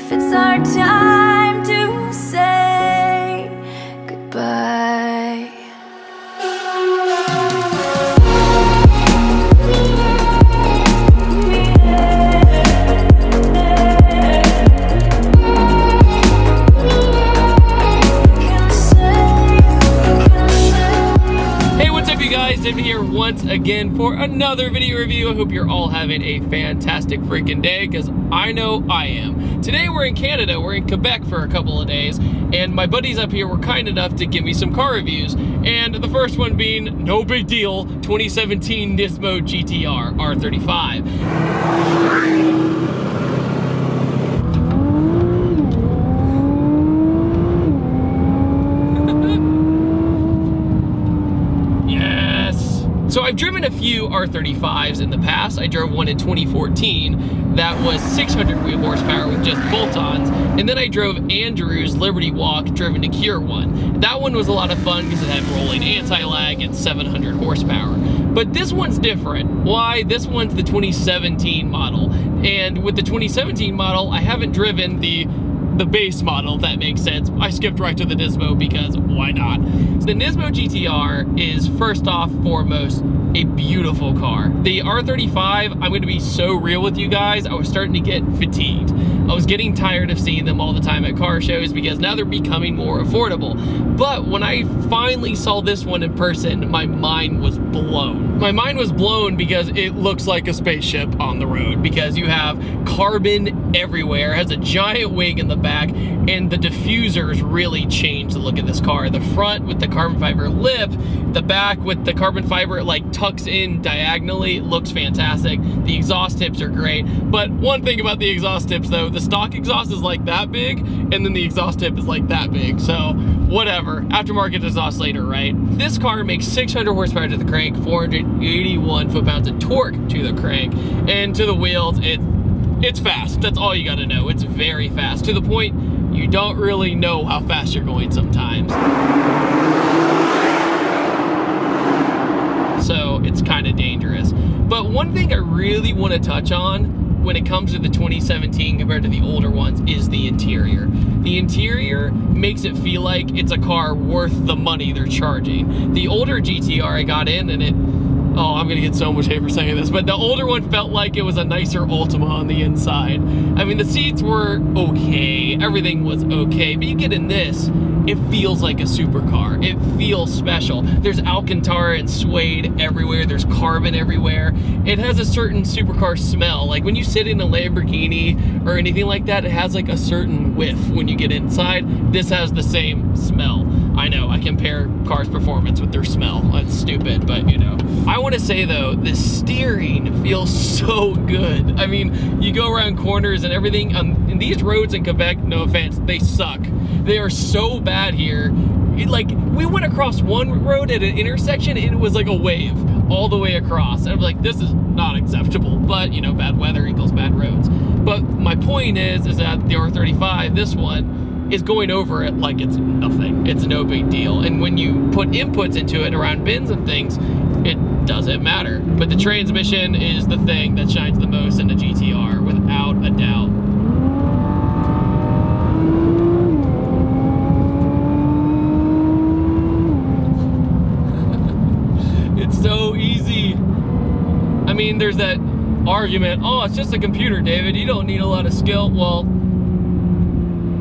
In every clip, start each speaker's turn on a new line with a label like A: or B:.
A: if it's our time to say goodbye.
B: Tim here once again for another video review. I hope you're all having a fantastic freaking day, because I know I am. Today we're in Canada, we're in Quebec for a couple of days, and my buddies up here were kind enough to give me some car reviews. And the first one being, no big deal, 2017 Nismo GTR R35. So I've driven a few R35s in the past. I drove one in 2014 that was 600 wheel horsepower with just bolt-ons. And then I drove Andrew's Liberty Walk driven to cure one. That one was a lot of fun because it had rolling anti-lag and 700 horsepower. But this one's different. Why? This one's the 2017 model. And with the 2017 model, I haven't driven the base model, if that makes sense. I skipped right to the Nismo because why not? So the Nismo GTR is first off foremost a beautiful car. The R35, I'm going to be so real with you guys, I was starting to get fatigued. I was getting tired of seeing them all the time at car shows because now they're becoming more affordable. But when I finally saw this one in person, my mind was blown. My mind was blown because it looks like a spaceship on the road, because you have carbon everywhere, it has a giant wing in the back, and the diffusers really change the look of this car. The front with the carbon fiber lip, the back with the carbon fiber, it like tucks in diagonally, it looks fantastic. The exhaust tips are great, but one thing about the exhaust tips though, the stock exhaust is like that big, and then the exhaust tip is like that big, so whatever, aftermarket exhaust later, right? This car makes 600 horsepower to the crank, 481 foot-pounds of torque to the crank, and to the wheels, it's fast. That's all you gotta know. It's very fast, to the point you don't really know how fast you're going sometimes. So it's kind of dangerous. But one thing I really want to touch on when it comes to the 2017 compared to the older ones is the interior. The interior makes it feel like it's a car worth the money they're charging. The older GTR I got in, and oh, I'm gonna get so much hate for saying this, but the older one felt like it was a nicer Ultima on the inside. I mean, the seats were okay, everything was okay, but you get in this, it feels like a supercar. It feels special. There's Alcantara and suede everywhere. There's carbon everywhere. It has a certain supercar smell. Like when you sit in a Lamborghini or anything like that, it has like a certain whiff when you get inside. This has the same smell. I know, I compare cars' performance with their smell. That's stupid, but you know. I want to say though, the steering feels so good. I mean, you go around corners and everything. In these roads in Quebec, no offense, they suck. They are so bad here. We went across one road at an intersection and it was like a wave all the way across. And I'm like, this is not acceptable. But you know, bad weather equals bad roads. But my point is that the R35, this one, is going over it like it's nothing. It's no big deal. And when you put inputs into it around bins and things, it doesn't matter. But the transmission is the thing that shines the most in the GTR, without a doubt. It's so easy. I mean, there's that argument, oh, it's just a computer, David, you don't need a lot of skill. Well,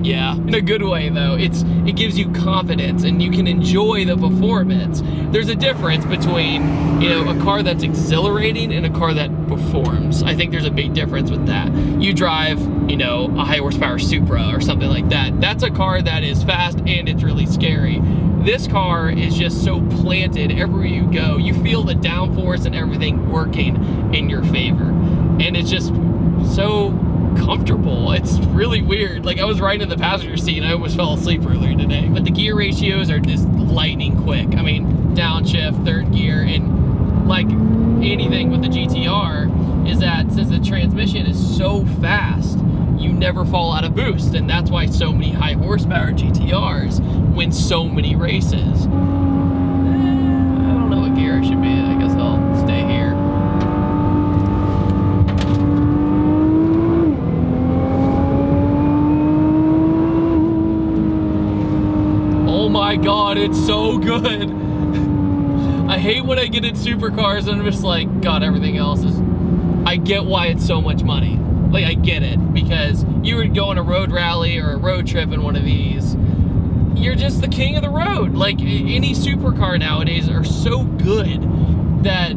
B: yeah, in a good way though. It gives you confidence and you can enjoy the performance. There's a difference between, you know, a car that's exhilarating and a car that performs. I think there's a big difference with that. You drive, you know, a high horsepower Supra or something like that. That's a car that is fast and it's really scary. This car is just so planted everywhere you go. You feel the downforce and everything working in your favor. And it's just so comfortable. It's really weird. Like, I was riding in the passenger seat and I almost fell asleep earlier today. But the gear ratios are just lightning quick. I mean, downshift, third gear, and like anything with the GTR is that since the transmission is so fast, you never fall out of boost, and that's why so many high horsepower GTRs win so many races. I don't know what gear I should be in. I guess I'll stay here. my God, it's so good. I hate when I get in supercars and I'm just like, God, everything else is, I get why it's so much money. Like, I get it, because you would go on a road rally or a road trip in one of these, you're just the king of the road. Like, any supercar nowadays are so good that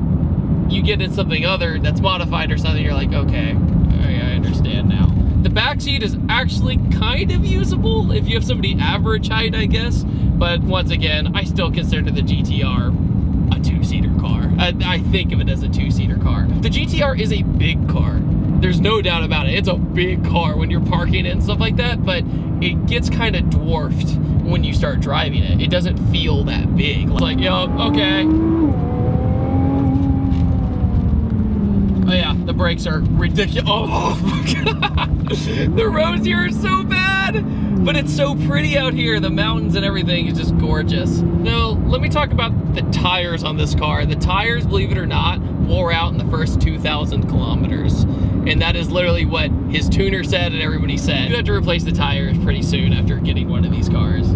B: you get in something other that's modified or something, you're like, okay, I understand now. The back seat is actually kind of usable if you have somebody average height, I guess. But once again, I still consider the GTR a two-seater car. I think of it as a two-seater car. The GTR is a big car. There's no doubt about it. It's a big car when you're parking it and stuff like that, but it gets kind of dwarfed when you start driving it. It doesn't feel that big. Like, yo, okay. Oh yeah, the brakes are ridiculous. Oh my God. The roads here are so bad, but it's so pretty out here. The mountains and everything is just gorgeous. Now, let me talk about the tires on this car. The tires, believe it or not, wore out in the first 2,000 kilometers. And that is literally what his tuner said and everybody said. You have to replace the tires pretty soon after getting one of these cars.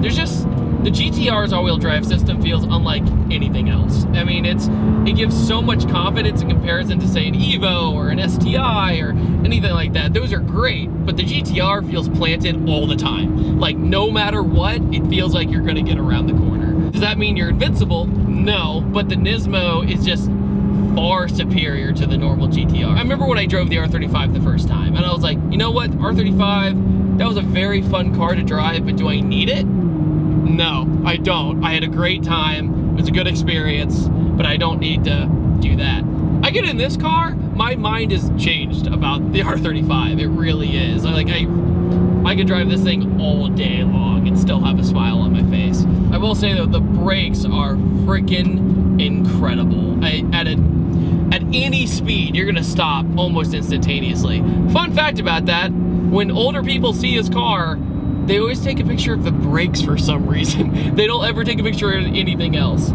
B: There's just, the GTR's all-wheel drive system feels unlike anything else. I mean, it gives so much confidence in comparison to, say, an Evo or an STI or anything like that. Those are great, but the GTR feels planted all the time. Like, no matter what, it feels like you're gonna get around the corner. Does that mean you're invincible? No, but the Nismo is just far superior to the normal GTR. I remember when I drove the R35 the first time, and I was like, you know what, R35, that was a very fun car to drive, but do I need it? No, I don't. I had a great time. It was a good experience, but I don't need to do that. I get in this car, my mind is changed about the R35. It really is. I could drive this thing all day long and still have a smile on my face. I will say though, the brakes are freaking incredible. At any speed, you're gonna stop almost instantaneously. Fun fact about that, when older people see his car, they always take a picture of the brakes for some reason. They don't ever take a picture of anything else.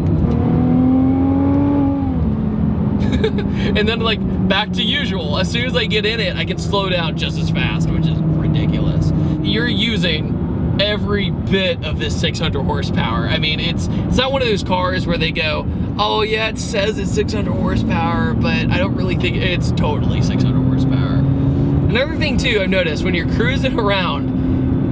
B: And then, like, back to usual. As soon as I get in it, I can slow down just as fast, which is ridiculous. You're using every bit of this 600 horsepower. I mean, it's not one of those cars where they go, oh yeah, it says it's 600 horsepower, but I don't really think it's totally 600 horsepower. Another thing too, I've noticed, when you're cruising around,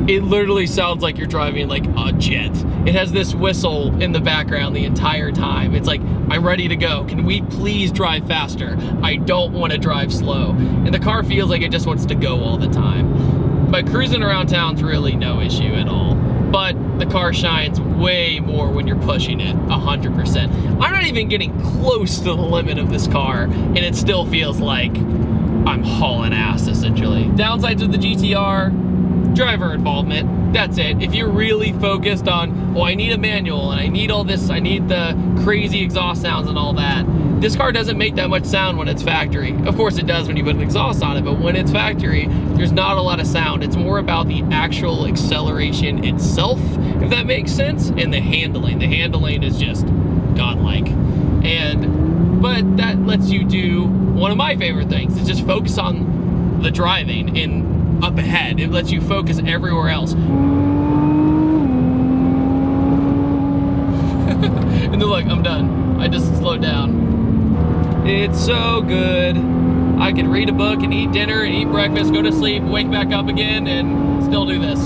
B: it literally sounds like you're driving like a jet. It has this whistle in the background the entire time. It's like, I'm ready to go. Can we please drive faster? I don't want to drive slow. And the car feels like it just wants to go all the time. But cruising around town's really no issue at all. But the car shines way more when you're pushing it, 100%. I'm not even getting close to the limit of this car, and it still feels like I'm hauling ass, essentially. Downsides of the GTR, driver involvement, that's it. If you're really focused on, oh, I need a manual and I need all this, I need the crazy exhaust sounds and all that, this car doesn't make that much sound when it's factory. Of course it does when you put an exhaust on it, but when it's factory, there's not a lot of sound. It's more about the actual acceleration itself, if that makes sense, and the handling. The handling is just godlike. But that lets you do one of my favorite things, is just focus on the driving and up ahead. It lets you focus everywhere else. And then look, I'm done. I just slowed down. It's so good. I can read a book and eat dinner and eat breakfast, go to sleep, wake back up again, and still do this.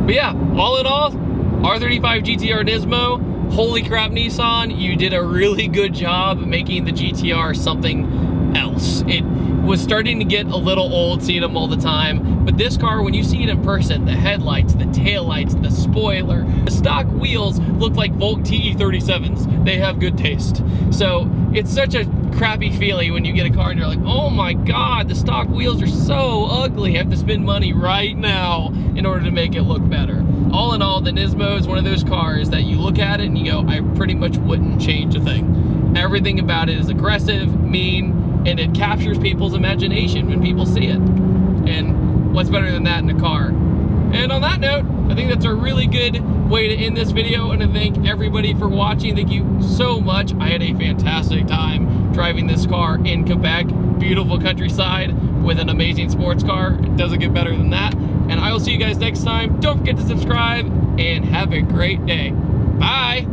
B: But yeah, all in all, R35 GTR Nismo, holy crap, Nissan, you did a really good job making the GTR something else. It was starting to get a little old seeing them all the time, but this car, when you see it in person, the headlights, the taillights, the spoiler, the stock wheels look like Volk TE37s. They have good taste. So it's such a crappy feeling when you get a car and you're like, oh my God, the stock wheels are so ugly. I have to spend money right now in order to make it look better. All in all, the Nismo is one of those cars that you look at it and you go, I pretty much wouldn't change a thing. Everything about it is aggressive, mean, and it captures people's imagination when people see it. And what's better than that in a car? And on that note, I think that's a really good way to end this video, and to thank everybody for watching. Thank you so much. I had a fantastic time driving this car in Quebec. Beautiful countryside with an amazing sports car. It doesn't get better than that. And I will see you you guys next time. Don't forget to subscribe and have a great day. Bye.